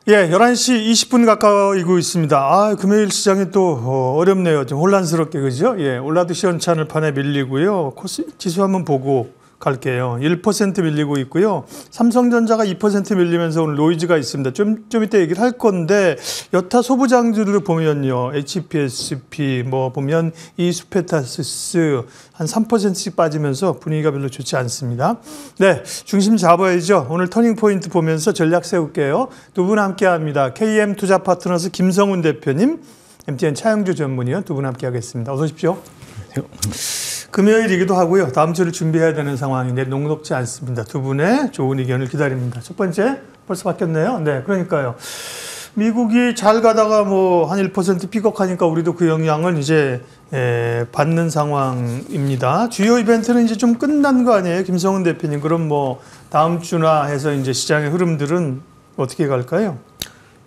예, 11시 20분 가까이고 있습니다. 아, 금요일 시장이 또 어렵네요. 좀 혼란스럽게, 그죠? 예, 올라도 시원찮을 판에 밀리고요. 코스 지수 한번 보고 갈게요. 1% 밀리고 있고요. 삼성전자가 2% 밀리면서 오늘 노이즈가 있습니다. 좀 이따 얘기를 할 건데, 여타 소부장들을 보면요. HPSP, 뭐 보면 이수페타시스 한 3%씩 빠지면서 분위기가 별로 좋지 않습니다. 네, 중심 잡아야죠. 오늘 터닝포인트 보면서 전략 세울게요. 두 분 함께 합니다. KM 투자파트너스 김성훈 대표님, MTN 차영주 전문위원 두 분 함께 하겠습니다. 어서 오십시오. 금요일이기도 하고요. 다음 주를 준비해야 되는 상황인데 녹록지 않습니다. 두 분의 좋은 의견을 기다립니다. 첫 번째, 벌써 바뀌었네요. 네, 그러니까요. 미국이 잘 가다가 뭐 한 1% 삐걱하니까 우리도 그 영향을 이제 받는 상황입니다. 주요 이벤트는 이제 좀 끝난 거 아니에요, 김성훈 대표님? 그럼 뭐 다음 주나 해서 이제 시장의 흐름들은 어떻게 갈까요?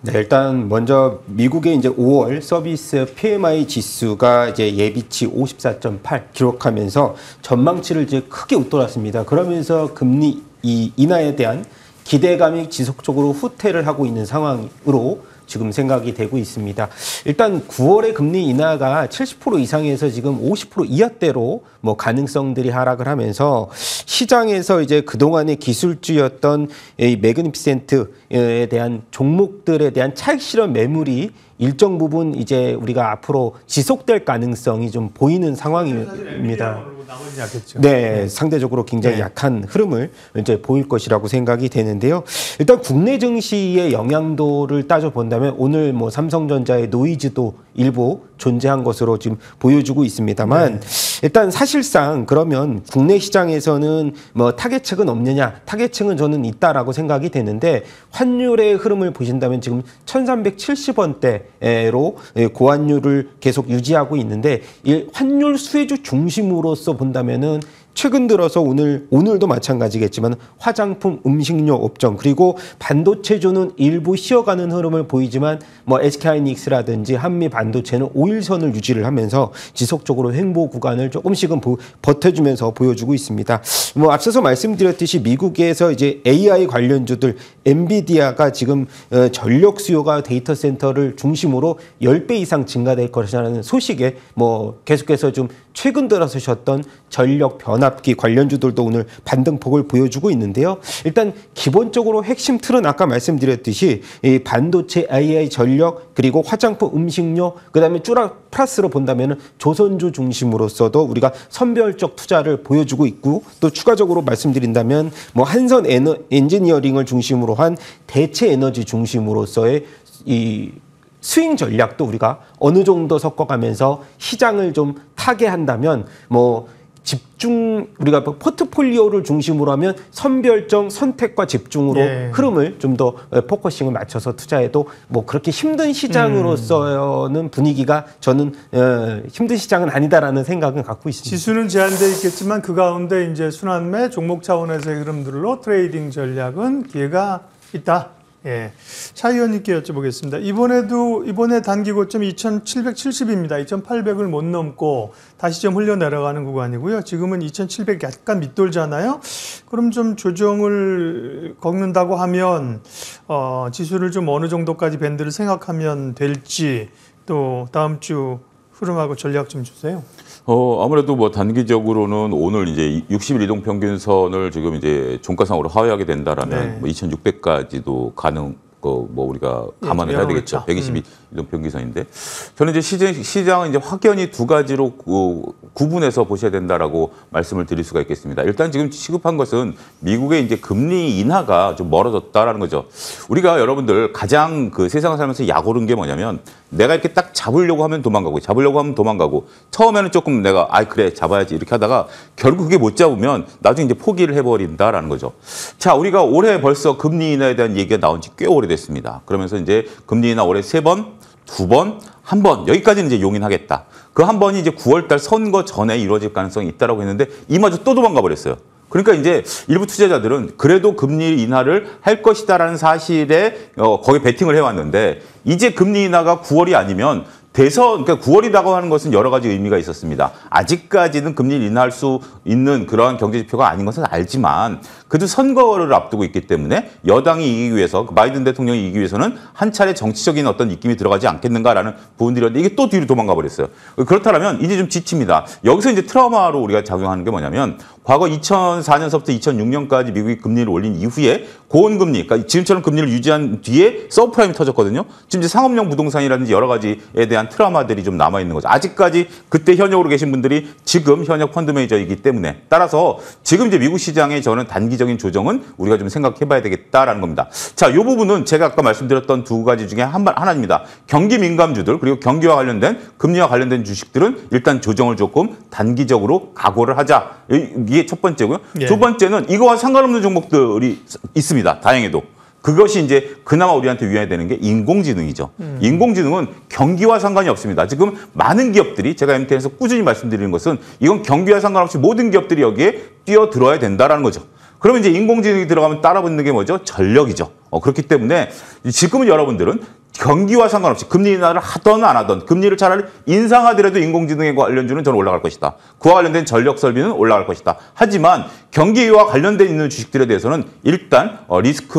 네, 일단 먼저 미국의 이제 5월 서비스 PMI 지수가 이제 예비치 54.8 기록하면서 전망치를 이제 크게 웃돌았습니다. 그러면서 금리 인하에 대한 기대감이 지속적으로 후퇴를 하고 있는 상황으로 지금 생각이 되고 있습니다. 일단 9월의 금리 인하가 70% 이상에서 지금 50% 이하대로 뭐 가능성들이 하락을 하면서 시장에서 이제 그동안의 기술주였던 이 매그니피센트에 대한 종목들에 대한 차익 실현 매물이 일정 부분 이제 우리가 앞으로 지속될 가능성이 좀 보이는 상황입니다. 네, 상대적으로 굉장히 약한 흐름을 이제 보일 것이라고 생각이 되는데요. 일단 국내 증시의 영향도를 따져본다면 오늘 뭐 삼성전자의 노이즈도 일부 존재한 것으로 지금 보여주고 있습니다만 일단 사실상 그러면 국내 시장에서는 뭐 타겟층은 없느냐? 타겟층은 저는 있다라고 생각이 되는데 환율의 흐름을 보신다면 지금 1370원대로 고환율을 계속 유지하고 있는데 환율 수혜주 중심으로서 본다면은 최근 들어서 오늘도 마찬가지겠지만 화장품, 음식료 업종 그리고 반도체주는 일부 쉬어가는 흐름을 보이지만 뭐 SK하이닉스라든지 한미 반도체는 5일선을 유지를 하면서 지속적으로 횡보 구간을 조금씩은 버텨주면서 보여주고 있습니다. 뭐 앞서서 말씀드렸듯이 미국에서 이제 AI 관련주들 엔비디아가 지금 전력 수요가 데이터 센터를 중심으로 10배 이상 증가될 것이라는 소식에 뭐 계속해서 좀 최근 들어서 셨던 전력 변압기 관련주들도 오늘 반등폭을 보여주고 있는데요. 일단 기본적으로 핵심 틀은 아까 말씀드렸듯이 이 반도체, AI 전력 그리고 화장품, 음식료 그다음에 플러스로 본다면은 조선주 중심으로서도 우리가 선별적 투자를 보여주고 있고 또 추가적으로 말씀드린다면 뭐 한선 엔지니어링을 중심으로 한 대체 에너지 중심으로서의 이 스윙 전략도 우리가 어느 정도 섞어가면서 시장을 좀 타개한다면 뭐 집중 우리가 포트폴리오를 중심으로 하면 선별적 선택과 집중으로 흐름을 좀 더 포커싱을 맞춰서 투자해도 뭐 그렇게 힘든 시장으로서는 분위기가 저는 힘든 시장은 아니다라는 생각은 갖고 있습니다. 지수는 제한되어 있겠지만 그 가운데 이제 순환매 종목 차원에서의 흐름들로 트레이딩 전략은 기회가 있다. 예. 차 의원님께 여쭤보겠습니다. 이번에 단기 고점이 2770입니다. 2800을 못 넘고 다시 좀 흘려내려가는 구간이고요. 지금은 2700 약간 밑돌잖아요. 그럼 좀 조정을 겪는다고 하면, 지수를 좀 어느 정도까지 밴드를 생각하면 될지 또 다음 주 흐름하고 전략 좀 주세요. 아무래도 뭐 단기적으로는 오늘 이제 60일 이동 평균선을 지금 이제 종가상으로 하회하게 된다라면 뭐 2,600까지도 가능. 뭐 우리가 감안을 해야 되겠죠. 120이 이동 평균선인데 저는 이제 시장은 이제 확연히 두 가지로 구분해서 보셔야 된다라고 말씀을 드릴 수가 있겠습니다. 일단 지금 시급한 것은 미국의 이제 금리 인하가 좀 멀어졌다라는 거죠. 우리가 여러분들 가장 그 세상을 살면서 약 오른 게 뭐냐면 내가 이렇게 딱 잡으려고 하면 도망가고 잡으려고 하면 도망가고 처음에는 조금 내가 그래 잡아야지 이렇게 하다가 결국 그게 못 잡으면 나중에 이제 포기를 해버린다라는 거죠. 자, 우리가 올해 벌써 금리 인하에 대한 얘기가 나온 지 꽤 오래됐습니다. 그러면서 이제 금리 인하 올해 3번, 2번, 1번 여기까지는 이제 용인하겠다. 그 한 번이 이제 9월달 선거 전에 이루어질 가능성이 있다라고 했는데 이마저 또 도망가 버렸어요. 그러니까 이제 일부 투자자들은 그래도 금리 인하를 할 것이다라는 사실에 거기에 베팅을 해왔는데 이제 금리 인하가 9월이 아니면 그러니까 9월이라고 하는 것은 여러 가지 의미가 있었습니다. 아직까지는 금리를 인하할 수 있는 그러한 경제 지표가 아닌 것은 알지만 그래도 선거를 앞두고 있기 때문에 여당이 이기기 위해서 바이든 대통령이 이기기 위해서는 한 차례 정치적인 어떤 입김이 들어가지 않겠는가라는 부분들이었는데 이게 또 뒤로 도망가 버렸어요. 그렇다면 이제 좀 지칩니다. 여기서 이제 트라우마로 우리가 작용하는 게 뭐냐면 과거 2004년서부터 2006년까지 미국이 금리를 올린 이후에 고원금리, 그러니까 지금처럼 금리를 유지한 뒤에 서브프라임이 터졌거든요. 지금 이제 상업용 부동산이라든지 여러 가지에 대한 트라우마들이 좀 남아있는 거죠. 아직까지 그때 현역으로 계신 분들이 지금 현역 펀드 매니저이기 때문에 따라서 지금 이제 미국 시장의 저는 단기적인 조정은 우리가 좀 생각해봐야 되겠다라는 겁니다. 자, 이 부분은 제가 아까 말씀드렸던 두 가지 중에 하나입니다. 경기 민감주들 그리고 경기와 관련된 금리와 관련된 주식들은 일단 조정을 조금 단기적으로 각오를 하자. 이게 첫 번째고요. 예. 두 번째는 이거와 상관없는 종목들이 있습니다. 다행히도. 그것이 이제 그나마 우리한테 위안이 되는 게 인공지능이죠. 인공지능은 경기와 상관이 없습니다. 지금 많은 기업들이 제가 MTN에서 꾸준히 말씀드리는 것은 이건 경기와 상관없이 모든 기업들이 여기에 뛰어들어야 된다는 거죠. 그러면 이제 인공지능이 들어가면 따라붙는 게 뭐죠? 전력이죠. 그렇기 때문에 지금은 여러분들은 경기와 상관없이 금리 인하를 하던 안 하던 금리를 차라리 인상하더라도 인공지능에 관련주는 저는 올라갈 것이다. 그와 관련된 전력 설비는 올라갈 것이다. 하지만 경기와 관련된 있는 주식들에 대해서는 일단 리스크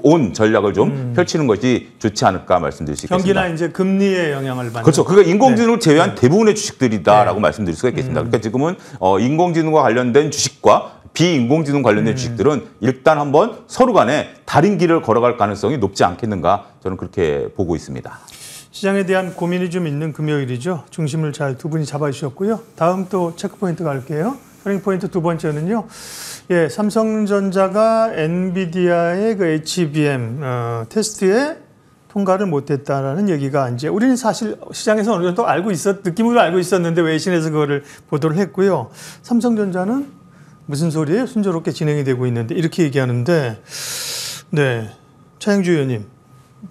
온 전략을 좀 펼치는 것이 좋지 않을까 말씀드릴 수 있겠습니다. 경기나 이제 금리의 영향을 받는. 그렇죠. 그러니까 인공지능을 제외한 대부분의 주식들이다라고 말씀드릴 수가 있겠습니다. 그러니까 지금은 인공지능과 관련된 주식과 비인공지능 관련된 주식들은 일단 한번 서로 간에 다른 길을 걸어갈 가능성이 높지 않겠는가 저는 그렇게 보고 있습니다. 시장에 대한 고민이 좀 있는 금요일이죠. 중심을 잘 두 분이 잡아주셨고요. 다음 또 체크포인트 갈게요. 터닝포인트 두 번째는요. 예, 삼성전자가 엔비디아의 그 HBM 테스트에 통과를 못했다라는 얘기가 이제 우리는 사실 시장에서 어느 정도 느낌으로 알고 있었는데 외신에서 그거를 보도를 했고요. 삼성전자는 무슨 소리예요? 순조롭게 진행이 되고 있는데 이렇게 얘기하는데 네, 차영주 의원님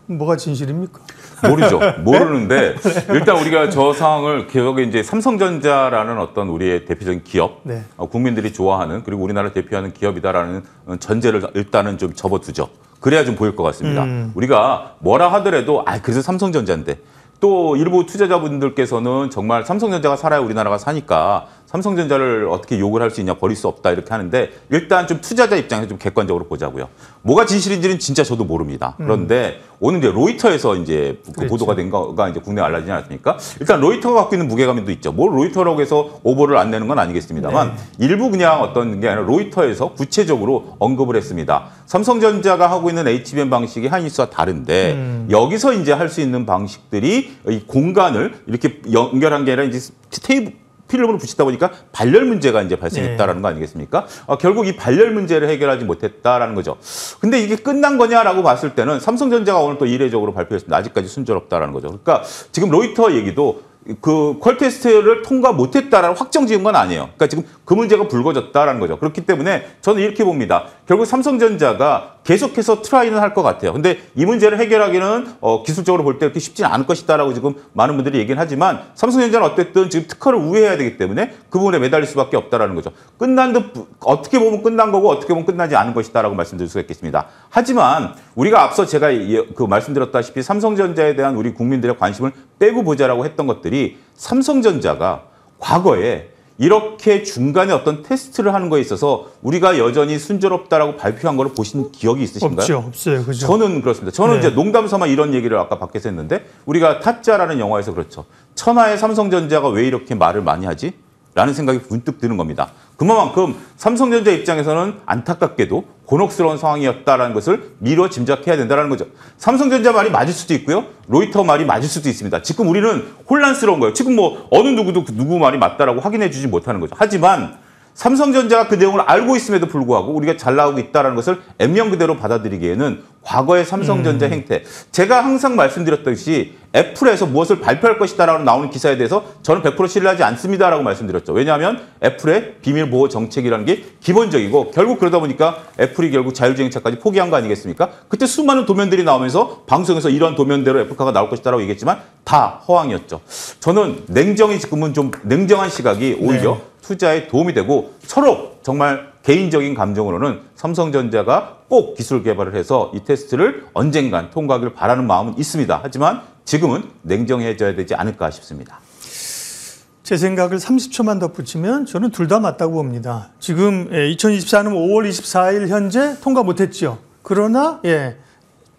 뭐가 진실입니까? 모르죠. 모르는데 일단 우리가 저 상황을 기억에 이제 삼성전자라는 어떤 우리의 대표적인 기업, 네. 국민들이 좋아하는 그리고 우리나라를 대표하는 기업이다라는 전제를 일단은 좀 접어두죠. 그래야 좀 보일 것 같습니다. 우리가 뭐라 하더라도 그래서 삼성전자인데 또 일부 투자자분들께서는 정말 삼성전자가 살아야 우리나라가 사니까 삼성전자를 어떻게 욕을 할 수 있냐, 버릴 수 없다 이렇게 하는데 일단 좀 투자자 입장에서 좀 객관적으로 보자고요. 뭐가 진실인지는 진짜 저도 모릅니다. 그런데 오늘 이제 로이터에서 이제 그 그렇죠. 보도가 된 거가 이제 국내에 알려지지 않았습니까? 일단 로이터가 갖고 있는 무게감도 있죠. 뭘 로이터라고 해서 오보를 안 내는 건 아니겠습니다만 일부 그냥 어떤 게 아니라 로이터에서 구체적으로 언급을 했습니다. 삼성전자가 하고 있는 HBM 방식이 하이닉스와 다른데 여기서 이제 할 수 있는 방식들이 이 공간을 이렇게 연결한 게 아니라 이제 필름으로 붙이다 보니까 발열 문제가 이제 발생했다라는 거 아니겠습니까? 결국 이 발열 문제를 해결하지 못했다라는 거죠. 근데 이게 끝난 거냐라고 봤을 때는 삼성전자가 오늘 또 이례적으로 발표했습니다. 아직까지 순조롭다라는 거죠. 그러니까 지금 로이터 얘기도 그 퀄 테스트를 통과 못했다라는 확정 지은 건 아니에요. 그러니까 지금 그 문제가 불거졌다라는 거죠. 그렇기 때문에 저는 이렇게 봅니다. 결국 삼성전자가 계속해서 트라이는 할 것 같아요. 근데 이 문제를 해결하기는 기술적으로 볼 때 그렇게 쉽지는 않을 것이다라고 지금 많은 분들이 얘기는 하지만 삼성전자는 어쨌든 지금 특허를 우회해야 되기 때문에 그 부분에 매달릴 수밖에 없다라는 거죠. 끝난 듯 어떻게 보면 끝난 거고 어떻게 보면 끝나지 않은 것이다라고 말씀드릴 수가 있겠습니다. 하지만 우리가 앞서 제가 그 말씀드렸다시피 삼성전자에 대한 우리 국민들의 관심을 빼고 보자라고 했던 것들이 삼성전자가 과거에 이렇게 중간에 어떤 테스트를 하는 거에 있어서 우리가 여전히 순조롭다라고 발표한 거를 보신 기억이 있으신가요? 없어요. 그죠? 저는 그렇습니다. 저는 이제 농담 삼아 이런 얘기를 아까 밖에서 했는데 우리가 타짜라는 영화에서 그렇죠. 천하의 삼성전자가 왜 이렇게 말을 많이 하지? 라는 생각이 문득 드는 겁니다. 그만큼 삼성전자 입장에서는 안타깝게도 곤혹스러운 상황이었다는 것을 미뤄 짐작해야 된다는 거죠. 삼성전자 말이 맞을 수도 있고요. 로이터 말이 맞을 수도 있습니다. 지금 우리는 혼란스러운 거예요. 지금 뭐 어느 누구도 누구 말이 맞다라고 확인해 주지 못하는 거죠. 하지만 삼성전자가 그 내용을 알고 있음에도 불구하고 우리가 잘 나오고 있다는 것을 액면 그대로 받아들이기에는 과거의 삼성전자 행태. 제가 항상 말씀드렸듯이 애플에서 무엇을 발표할 것이다라고 나오는 기사에 대해서 저는 100% 신뢰하지 않습니다라고 말씀드렸죠. 왜냐하면 애플의 비밀보호 정책이라는 게 기본적이고 결국 그러다 보니까 애플이 결국 자율주행차까지 포기한 거 아니겠습니까? 그때 수많은 도면들이 나오면서 방송에서 이런 도면대로 애플카가 나올 것이다라고 얘기했지만 다 허황이었죠. 저는 냉정히 지금은 좀 냉정한 시각이 오히려 투자에 도움이 되고 서로 정말 개인적인 감정으로는 삼성전자가 꼭 기술 개발을 해서 이 테스트를 언젠간 통과하기를 바라는 마음은 있습니다. 하지만 지금은 냉정해져야 되지 않을까 싶습니다. 제 생각을 30초만 덧붙이면 저는 둘 다 맞다고 봅니다. 지금 2024년 5월 24일 현재 통과 못했죠. 그러나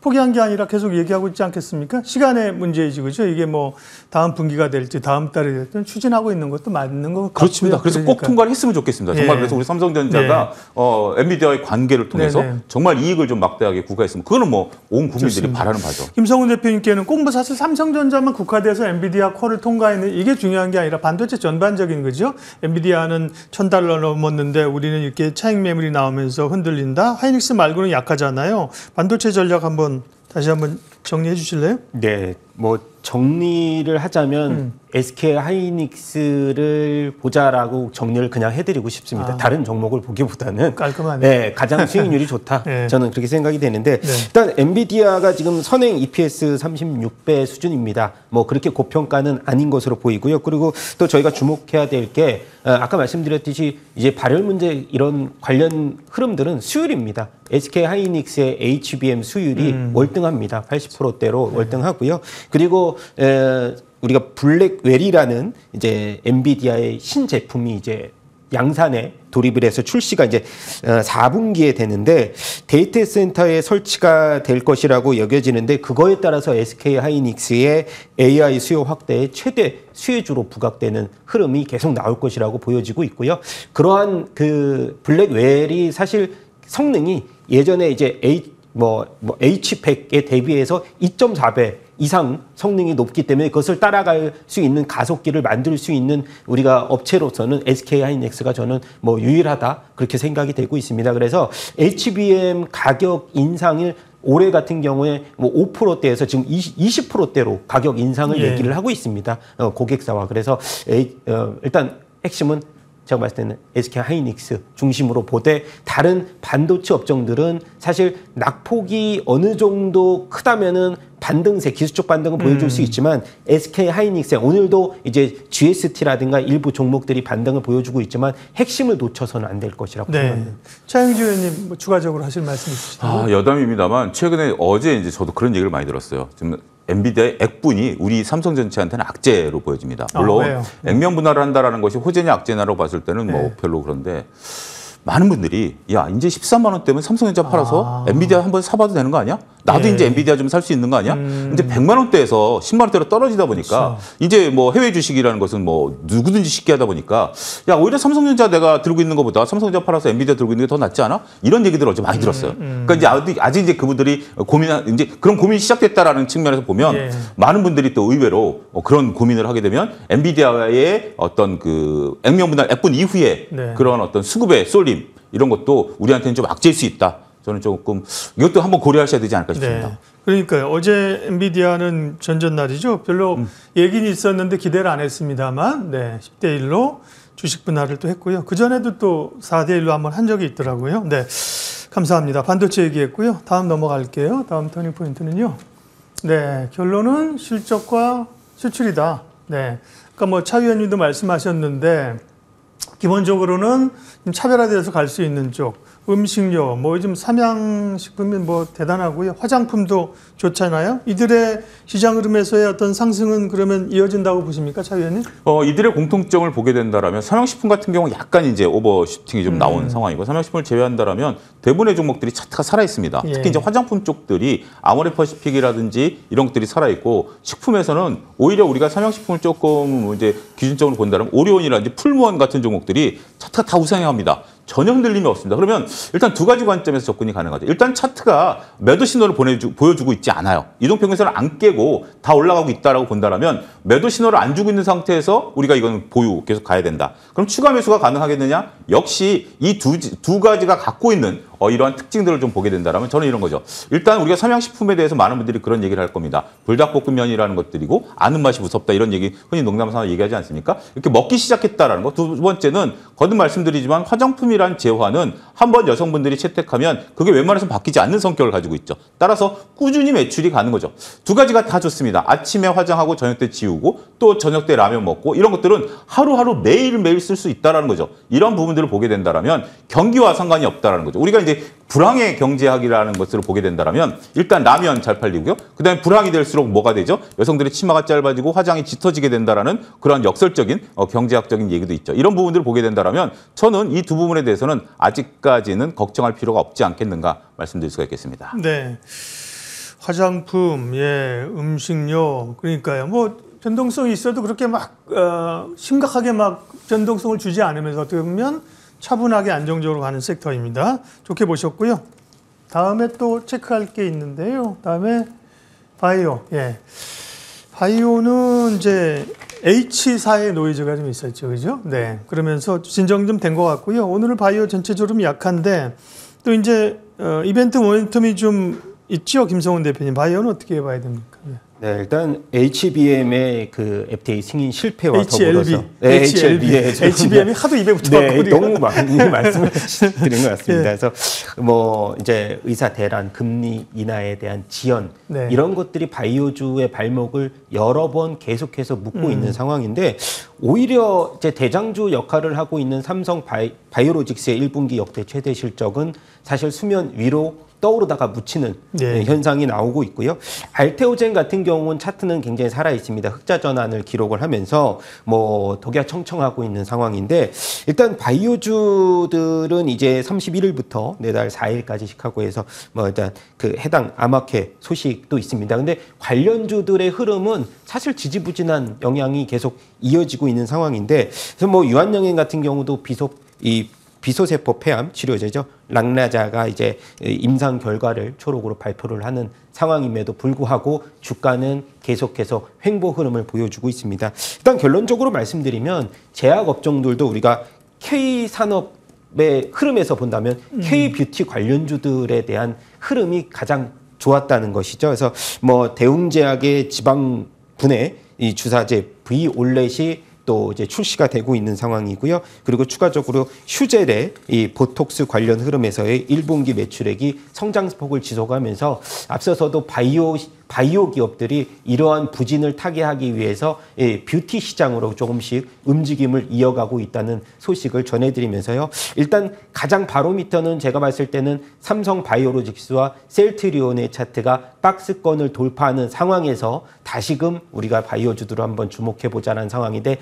포기한 게 아니라 계속 얘기하고 있지 않겠습니까? 시간의 문제이지, 그죠? 이게 뭐 다음 분기가 될지 다음 달이 될지 추진하고 있는 것도 맞는 것 같고요. 그렇습니다. 그래서 꼭 통과를 했으면 좋겠습니다. 정말 그래서 우리 삼성전자가 엔비디아와의 관계를 통해서 정말 이익을 좀 막대하게 구가했으면 그거는 뭐 온 국민들이 좋습니다. 바라는 바죠. 김성훈 대표님께는 꼭 뭐 사실 삼성전자만 국화돼서 엔비디아 콜을 통과했는 이게 중요한 게 아니라 반도체 전반적인 거죠. 엔비디아는 $1,000 넘었는데 우리는 이렇게 차익 매물이 나오면서 흔들린다. 하이닉스 말고는 약하잖아요. 반도체 전략 다시 한번 정리해 주실래요? 네, 뭐 정리를 하자면 SK 하이닉스를 보자라고 정리를 그냥 해드리고 싶습니다. 다른 종목을 보기보다는 깔끔하네. 네, 가장 수익률이 좋다. 네. 저는 그렇게 생각이 되는데 일단 엔비디아가 지금 선행 EPS 36배 수준입니다. 뭐 그렇게 고평가는 아닌 것으로 보이고요. 그리고 또 저희가 주목해야 될 게 아까 말씀드렸듯이 이제 발열 문제 이런 관련 흐름들은 수율입니다. SK 하이닉스의 HBM 수율이 월등합니다. 80%대로 월등하고요. 그리고 우리가 블랙웰이라는 이제 엔비디아의 신제품이 이제 양산에 돌입을 해서 출시가 이제 4분기에 되는데 데이터 센터에 설치가 될 것이라고 여겨지는데 그거에 따라서 SK 하이닉스의 AI 수요 확대의 최대 수혜주로 부각되는 흐름이 계속 나올 것이라고 보여지고 있고요. 그러한 그 블랙웰이 사실 성능이 예전에 이제 H100에 대비해서 2.4배 이상 성능이 높기 때문에 그것을 따라갈 수 있는 가속기를 만들 수 있는 우리가 업체로서는 SK 하이닉스가 저는 뭐 유일하다 그렇게 생각이 되고 있습니다. 그래서 HBM 가격 인상을 올해 같은 경우에 뭐 5%대에서 지금 20%대로 가격 인상을 얘기를 하고 있습니다. 고객사와. 그래서 일단 핵심은 제가 봤을 때는 SK 하이닉스 중심으로 보되 다른 반도체 업종들은 사실 낙폭이 어느 정도 크다면은 반등세, 기술적 반등은 보여줄 수 있지만 SK 하이닉스에 오늘도 이제 GST라든가 일부 종목들이 반등을 보여주고 있지만 핵심을 놓쳐서는 안 될 것이라고 생각합니다. 차영주 의원님 뭐 추가적으로 하실 말씀 있으시죠? 여담입니다만 최근에 어제 이제 저도 그런 얘기를 많이 들었어요. 지금 엔비디아의 액분이 우리 삼성전자한테는 악재로 보여집니다. 물론 액면 분할을 한다라는 것이 호재냐 악재냐로 봤을 때는 뭐 별로 그런데 많은 분들이 야 이제 13만 원대면 삼성전자 팔아서 엔비디아 한번 사봐도 되는 거 아니야? 나도 이제 엔비디아 좀 살 수 있는 거 아니야? 이제 100만 원대에서 10만 원대로 떨어지다 보니까 이제 뭐 해외 주식이라는 것은 뭐 누구든지 쉽게 하다 보니까 야 오히려 삼성전자 내가 들고 있는 것보다 삼성전자 팔아서 엔비디아 들고 있는 게 더 낫지 않아? 이런 얘기들을 어제 많이 들었어요. 그러니까 이제 아직 이제 그분들이 이제 그런 고민이 시작됐다라는 측면에서 보면 많은 분들이 또 의외로 그런 고민을 하게 되면 엔비디아의 어떤 그 액면 분할 액분 이후에 그런 어떤 수급의 쏠림 이런 것도 우리한테는 좀 악재일 수 있다. 저는 조금 이것도 한번 고려하셔야 되지 않을까 싶습니다. 그러니까요. 어제 엔비디아는 전전날이죠. 별로 얘기는 있었는데 기대를 안 했습니다만 10대 1로 주식 분할을 또 했고요. 그전에도 또 4대 1로 한번 한 적이 있더라고요. 감사합니다. 반도체 얘기했고요. 다음 넘어갈게요. 다음 터닝 포인트는요. 결론은 실적과 수출이다. 그러니까 뭐 차 위원님도 말씀하셨는데 기본적으로는 차별화돼서 갈 수 있는 쪽, 음식료, 뭐 요즘 삼양식품이 뭐 대단하고요. 화장품도 좋잖아요. 이들의 시장 흐름에서의 어떤 상승은 그러면 이어진다고 보십니까, 차 위원님? 이들의 공통점을 보게 된다라면 삼양식품 같은 경우 약간 이제 오버슈팅이 좀 나온 상황이고 삼양식품을 제외한다라면 대부분의 종목들이 차트가 살아 있습니다. 특히 이제 화장품 쪽들이 아모레퍼시픽이라든지 이런 것들이 살아 있고 식품에서는 오히려 우리가 삼양식품을 조금 이제 기준적으로 본다면 오리온이라든지 풀무원 같은 종목들이 차트가 다 우상향합니다. 전혀 흔들림이 없습니다. 그러면 일단 두 가지 관점에서 접근이 가능하죠. 일단 차트가 매도 신호를 보여주고 있지 않아요. 이동평균선을 안 깨고 다 올라가고 있다라고 본다면 매도 신호를 안 주고 있는 상태에서 우리가 이건 보유 계속 가야 된다. 그럼 추가 매수가 가능하겠느냐? 역시 이 두 가지가 갖고 있는 이러한 특징들을 좀 보게 된다면 저는 이런 거죠. 일단 우리가 삼양식품에 대해서 많은 분들이 그런 얘기를 할 겁니다. 불닭볶음면이라는 것들이고 아는 맛이 무섭다 이런 얘기 흔히 농담삼아 얘기하지 않습니까? 이렇게 먹기 시작했다라는 거. 두 번째는 거듭 말씀드리지만 화장품이란 재화는 한번 여성분들이 채택하면 그게 웬만해서 바뀌지 않는 성격을 가지고 있죠. 따라서 꾸준히 매출이 가는 거죠. 두 가지가 다 좋습니다. 아침에 화장하고 저녁 때 지우고 또 저녁 때 라면 먹고 이런 것들은 하루하루 매일매일 쓸 수 있다는 거죠. 이런 부분들을 보게 된다면 경기와 상관이 없다는 거죠. 우리가 이제 이제 불황의 경제학이라는 것을 보게 된다면 일단 라면 잘 팔리고요. 그다음에 불황이 될수록 뭐가 되죠? 여성들의 치마가 짧아지고 화장이 짙어지게 된다라는 그런 역설적인 경제학적인 얘기도 있죠. 이런 부분들을 보게 된다면 저는 이 두 부분에 대해서는 아직까지는 걱정할 필요가 없지 않겠는가 말씀드릴 수가 있겠습니다. 네. 화장품, 예, 음식료, 그러니까요. 뭐 변동성이 있어도 그렇게 막 심각하게 막 변동성을 주지 않으면서 어떻게 보면 차분하게 안정적으로 가는 섹터입니다. 좋게 보셨고요. 다음에 또 체크할 게 있는데요. 다음에 바이오. 예. 바이오는 이제 H사의 노이즈가 좀 있었죠. 그죠? 네. 그러면서 진정 좀 된 것 같고요. 오늘은 바이오 전체적으로 좀 약한데 또 이제 이벤트 모멘텀이 좀 있죠. 김성훈 대표님. 바이오는 어떻게 봐야 됩니까? 네. 네, 일단 HBM의 그 FDA 승인 실패와 HLB. 더불어서 HBM이 하도 입에 붙어갖고 네, 너무 많이 말씀을 드린 것 같습니다. 네. 그래서 뭐 이제 의사 대란, 금리 인하에 대한 지연 네. 이런 것들이 바이오주의 발목을 여러 번 계속해서 묶고 있는 상황인데 오히려 이제 대장주 역할을 하고 있는 삼성 바이오로직스의 1분기 역대 최대 실적은 사실 수면 위로 떠오르다가 묻히는 네. 현상이 나오고 있고요. 알테오젠 같은 경우는 차트는 굉장히 살아 있습니다. 흑자 전환을 기록을 하면서 뭐 독야청청하고 있는 상황인데 일단 바이오주들은 이제 31일부터 내달 4일까지 시카고에서 뭐 일단 그 해당 암흑회 소식도 있습니다. 근데 관련주들의 흐름은 사실 지지부진한 영향이 계속 이어지고 있는 상황인데 그래서 뭐 유한영행 같은 경우도 비소세포 폐암 치료제죠. 락나자가 이제 임상 결과를 초록으로 발표를 하는 상황임에도 불구하고 주가는 계속해서 횡보 흐름을 보여주고 있습니다. 일단 결론적으로 말씀드리면 제약 업종들도 우리가 K산업의 흐름에서 본다면 K뷰티 관련주들에 대한 흐름이 가장 좋았다는 것이죠. 그래서 뭐 대웅제약의 지방분해 이 주사제 V올렛이 또 이제 출시가 되고 있는 상황이고요. 그리고 추가적으로 휴젤의 이 보톡스 관련 흐름에서의 1분기 매출액이 성장폭을 지속하면서 앞서서도 바이오 기업들이 이러한 부진을 타개하기 위해서 뷰티 시장으로 조금씩 움직임을 이어가고 있다는 소식을 전해드리면서요. 일단 가장 바로미터는 제가 봤을 때는 삼성 바이오로직스와 셀트리온의 차트가 박스권을 돌파하는 상황에서 다시금 우리가 바이오주들을 한번 주목해보자는 상황인데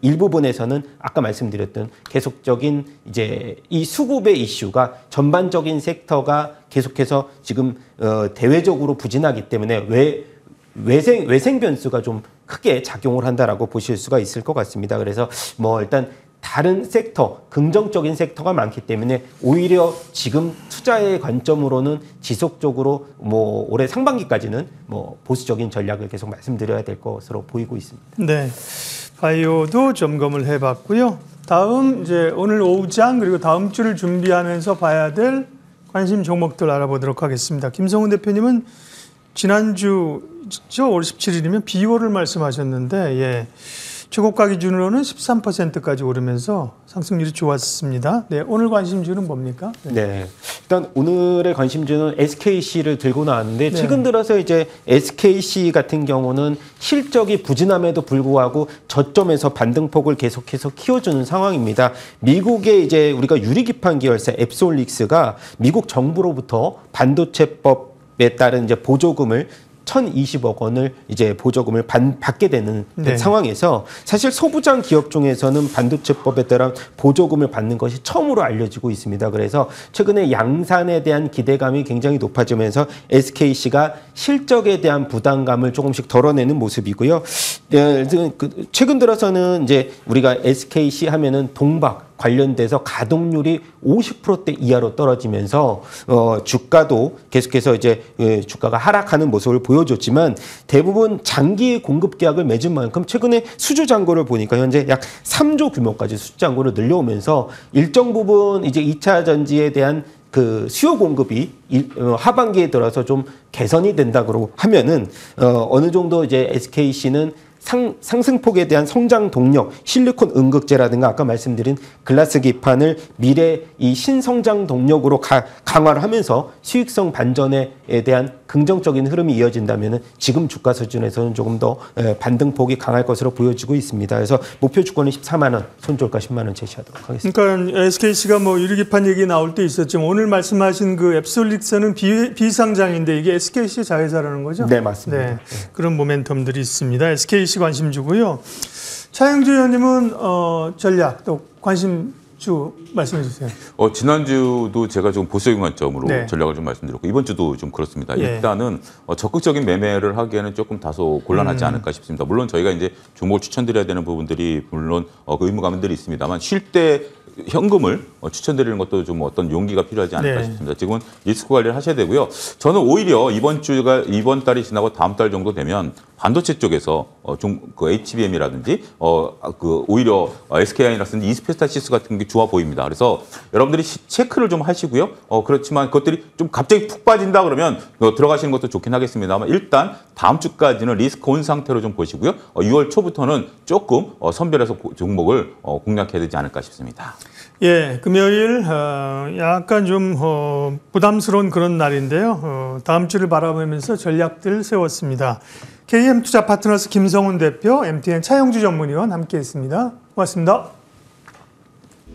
일부분에서는 아까 말씀드렸던 계속적인 이제 이 수급의 이슈가 전반적인 섹터가 계속해서 지금 대외적으로 부진하기 때문에 외생 변수가 좀 크게 작용을 한다라고 보실 수가 있을 것 같습니다. 그래서 뭐 일단 다른 섹터, 긍정적인 섹터가 많기 때문에 오히려 지금 투자의 관점으로는 지속적으로 뭐 올해 상반기까지는 뭐 보수적인 전략을 계속 말씀드려야 될 것으로 보이고 있습니다. 네. 바이오도 점검을 해봤고요. 다음 이제 오늘 오후장 그리고 다음 주를 준비하면서 봐야 될 관심 종목들 알아보도록 하겠습니다. 김성훈 대표님은 지난주 5월 17일이면 비오를 말씀하셨는데 예. 최고가 기준으로는 13%까지 오르면서 상승률이 좋았습니다. 네, 오늘 관심주는 뭡니까? 네. 일단 오늘의 관심주는 SKC를 들고 나왔는데 네. 최근 들어서 이제 SKC 같은 경우는 실적이 부진함에도 불구하고 저점에서 반등폭을 계속해서 키워주는 상황입니다. 미국의 이제 우리가 유리기판 계열사 앱솔릭스가 미국 정부로부터 반도체법에 따른 이제 보조금을 1,020억 원을 이제 보조금을 받게 되는 네. 상황에서 사실 소부장 기업 중에서는 반도체법에 따른 보조금을 받는 것이 처음으로 알려지고 있습니다. 그래서 최근에 양산에 대한 기대감이 굉장히 높아지면서 SKC가 실적에 대한 부담감을 조금씩 덜어내는 모습이고요. 최근 들어서는 이제 우리가 SKC 하면은 동박 관련돼서 가동률이 50%대 이하로 떨어지면서 주가도 계속해서 이제 주가가 하락하는 모습을 보여줬지만 대부분 장기 공급 계약을 맺은 만큼 최근에 수주 잔고를 보니까 현재 약 3조 규모까지 수주 잔고를 늘려오면서 일정 부분 이제 2차 전지에 대한 그 수요 공급이 하반기에 들어서 좀 개선이 된다고 하면은 어느 정도 이제 SKC는 상승폭에 대한 성장 동력, 실리콘 음극재라든가 아까 말씀드린 글라스 기판을 미래 이 신성장 동력으로 강화를 하면서 수익성 반전에 대한 긍정적인 흐름이 이어진다면 지금 주가 수준에서는 조금 더 반등폭이 강할 것으로 보여지고 있습니다. 그래서 목표 주권은 14만 원, 손절가 10만 원 제시하도록 하겠습니다. 그러니까 SKC가 뭐 유리기판 얘기 나올 때 있었지만 오늘 말씀하신 그 앱솔릭스는 비상장인데 이게 SKC 자회사라는 거죠? 네, 맞습니다. 네, 그런 모멘텀들이 있습니다. SKC 관심 주고요. 차영주 의원님은 전략 또 관심주 말씀해 주세요. 지난주도 제가 좀 보수적인 관점으로 네. 전략을 좀 말씀드렸고 이번 주도 좀 그렇습니다. 예. 일단은 적극적인 매매를 하기에는 조금 다소 곤란하지 않을까 싶습니다. 물론 저희가 이제 종목을 추천드려야 되는 부분들이 물론 그 의무감들이 있습니다만 쉴 때 현금을 추천드리는 것도 좀 어떤 용기가 필요하지 않을까 네. 싶습니다. 지금은 리스크 관리를 하셔야 되고요. 저는 오히려 이번 달이 지나고 다음 달 정도 되면 반도체 쪽에서 그 HBM이라든지 오히려 SK하이닉스나 이스페스타시스 같은 게 좋아 보입니다. 그래서 여러분들이 체크를 좀 하시고요. 그렇지만 그것들이 좀 갑자기 푹 빠진다 그러면 들어가시는 것도 좋긴 하겠습니다만 일단 다음 주까지는 리스크 온 상태로 좀 보시고요. 6월 초부터는 조금 선별해서 종목을 공략해야 되지 않을까 싶습니다. 예, 금요일 약간 좀 부담스러운 그런 날인데요. 다음 주를 바라보면서 전략들 세웠습니다. KM투자파트너스 김성훈 대표, MTN 차영주 전문위원 함께했습니다. 고맙습니다.